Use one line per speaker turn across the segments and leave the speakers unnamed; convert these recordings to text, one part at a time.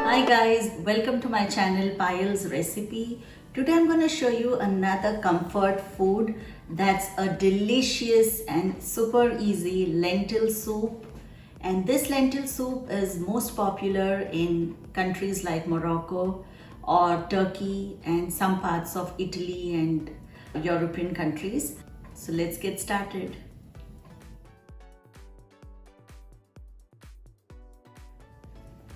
Hi guys, welcome to my channel Payal's Recipe. Today I'm going to show you another comfort food that's a delicious and super easy lentil soup. And this lentil soup is most popular in countries like Morocco or Turkey and some parts of Italy and European countries. So let's get started.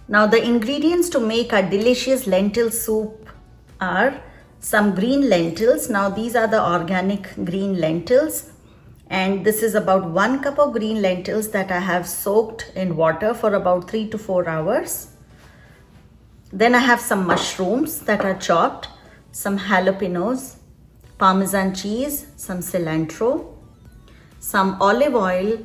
Now the ingredients to make a delicious lentil soup are some green lentils. Now these are the organic green lentils, and this is about 1 cup of green lentils that I have soaked in water for about 3 to 4 hours. Then I have some mushrooms that are chopped, some jalapenos, parmesan cheese, some cilantro, some olive oil,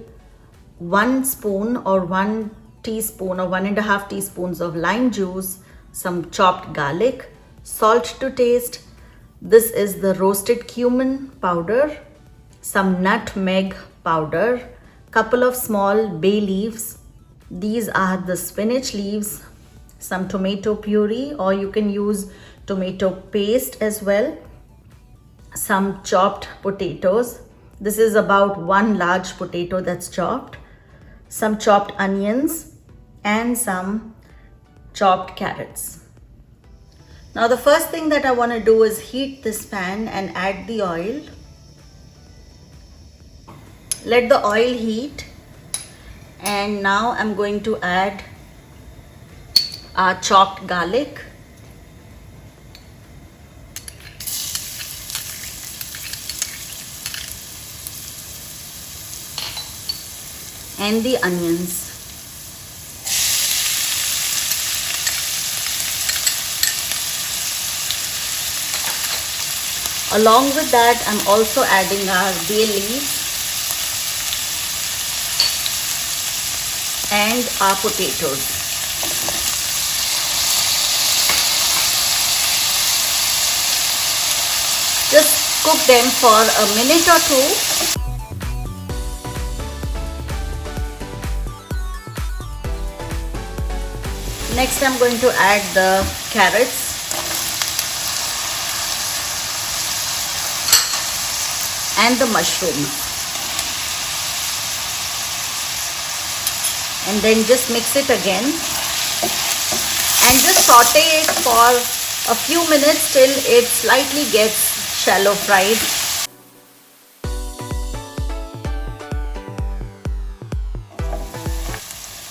1 spoon or 1 teaspoon or 1.5 teaspoons of lime juice, some chopped garlic, salt to taste. This is the roasted cumin powder, some nutmeg powder, couple of small bay leaves. These are the spinach leaves, some tomato puree, or you can use tomato paste as well, some chopped potatoes. This is about 1 large potato that's chopped, some chopped onions, and some chopped carrots. Now the first thing that I want to do is heat this pan and add the oil. Let the oil heat, and now I'm going to add our chopped garlic, and the onions. Along with that, I'm also adding our bay leaves and our potatoes. Just cook them for a minute or two. Next, I'm going to add the carrots and the mushrooms, and then just mix it again and just saute it for a few minutes till it slightly gets shallow fried.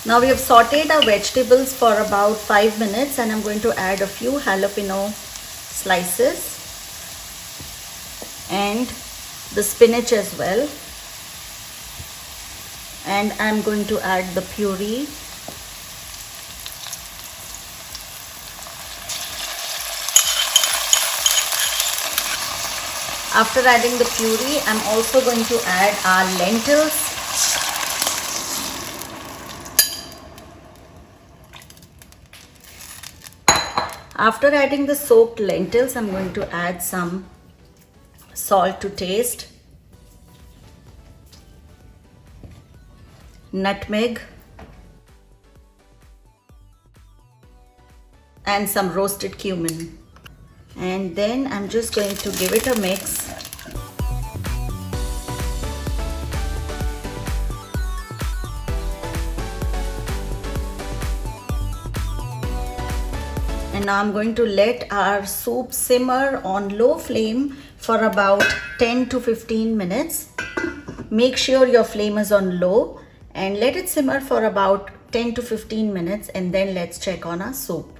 Now we have sauteed our vegetables for about 5 minutes, and I'm going to add a few jalapeno slices and the spinach as well, and I'm going to add the puree. After adding the puree, I'm also going to add our lentils. After adding the soaked lentils, I'm going to add some salt to taste, nutmeg, and some roasted cumin. And then I'm just going to give it a mix. And now I'm going to let our soup simmer on low flame for about 10 to 15 minutes. Make sure your flame is on low and let it simmer for about 10 to 15 minutes, and then let's check on our soup.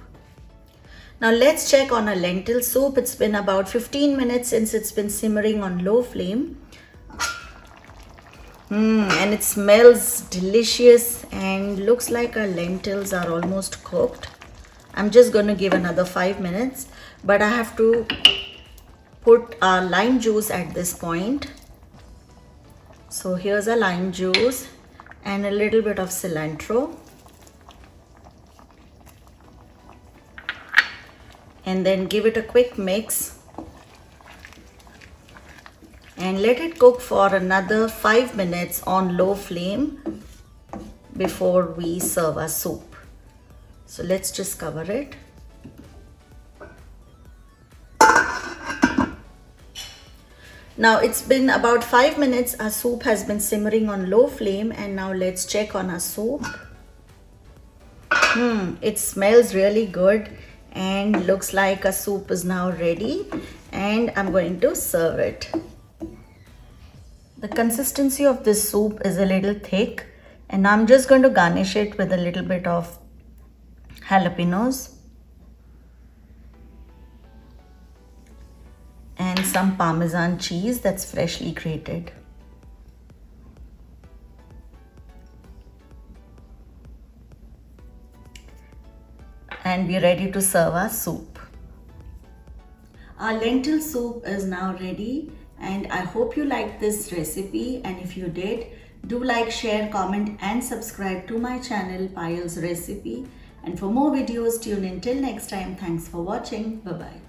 Now let's check on our lentil soup. It's been about 15 minutes since it's been simmering on low flame. And it smells delicious and looks like our lentils are almost cooked. I'm just going to give another 5 minutes, but I have to put our lime juice at this point. So here's a lime juice and a little bit of cilantro, and then give it a quick mix and let it cook for another 5 minutes on low flame before we serve our soup. So let's just cover it. Now it's been about 5 minutes. Our soup has been simmering on low flame, and now let's check on our soup. It smells really good and looks like our soup is now ready, and I'm going to serve it. The consistency of this soup is a little thick, and I'm just going to garnish it with a little bit of jalapenos and some Parmesan cheese that's freshly grated. And we're ready to serve our soup. Our lentil soup is now ready, and I hope you liked this recipe, and if you did, do like, share, comment and subscribe to my channel Payal's Recipe, and for more videos tune in. Till next time, thanks for watching. Bye bye.